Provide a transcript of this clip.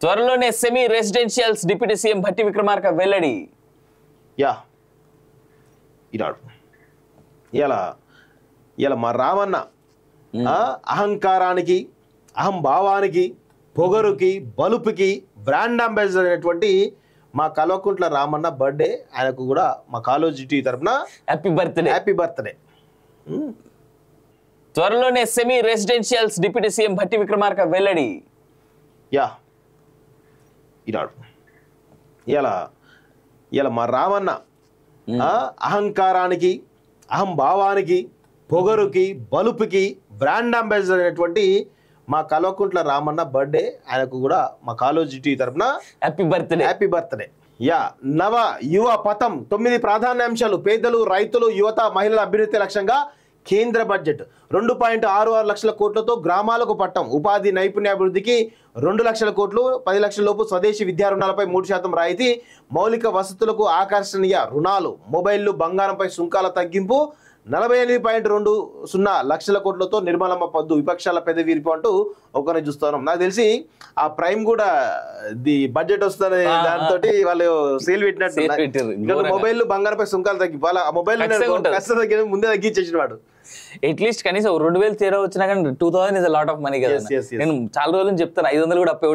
త్వరలోనే semi residentials deputy CM Bhatti Vikramarka వెల్లడి. ఈనాడు ఇలా మా రామన్న అహంకారానికి, అహంభావానికి, పొగరుకి, బలుపుకి బ్రాండ్ అంబాసిడర్ అయినటువంటి మా కల్వకుంట్ల రామన్న బర్త్డే. ఆయనకు కూడా మా కాలేజీ టీ తరఫున హ్యాపీ బర్త్డే. త్వరలోనే semi residentials deputy CM Bhatti Vikramarka వెల్లడి. ఈనాడు ఇలా మా రామన్న అహంకారానికి, అహంభావానికి, పొగరుకి, బలుపుకి బ్రాండ్ అంబాసిడర్ అయినటువంటి మా కల్వకుంట్ల రామన్న బర్త్డే. ఆయనకు కూడా మా కాలేజీ టీ తరఫున హ్యాపీ బర్త్డే. నవ యువ పథం 9 ప్రాధాన్యాంశాలు. పేదలు, రైతులు, యువత, మహిళల అభివృద్ధి లక్ష్యంగా కేంద్ర బడ్జెట్ 2.66 లక్షల కోట్లతో గ్రామాలకు పట్టం. ఉపాధి నైపుణ్యాభివృద్ధికి 2 లక్షల కోట్లు. 10 లక్షల లోపు స్వదేశీ విద్యా రుణాలపై 3% రాయితీ. మౌలిక వసతులకు ఆకర్షణీయ రుణాలు. మొబైళ్లు, బంగారంపై సుంకాల తగ్గింపు. 48.20 లక్షల కోట్లతో నిర్మలమ్మ పద్దు. విపక్షాల పెద్ద వీరిపు అంటూ ఒకరిని చూస్తున్నాం. నాకు తెలిసి ఆ ప్రైమ్ కూడా బడ్జెట్ వస్తుంది దాంతో వాళ్ళు సేల్ పెట్టినట్టు. మొబైల్, బంగారంపై సుంకాలు తగ్గింపు. ఆ మొబైల్ ముందే తగ్గించేసిన వాడు. అట్లీస్ట్ కనీసం 2000 తేడా వచ్చినా కానీ 2000 is a lot of money కదా. నేను చాలా రోజులు చెప్తాను 500 కూడా అప్ప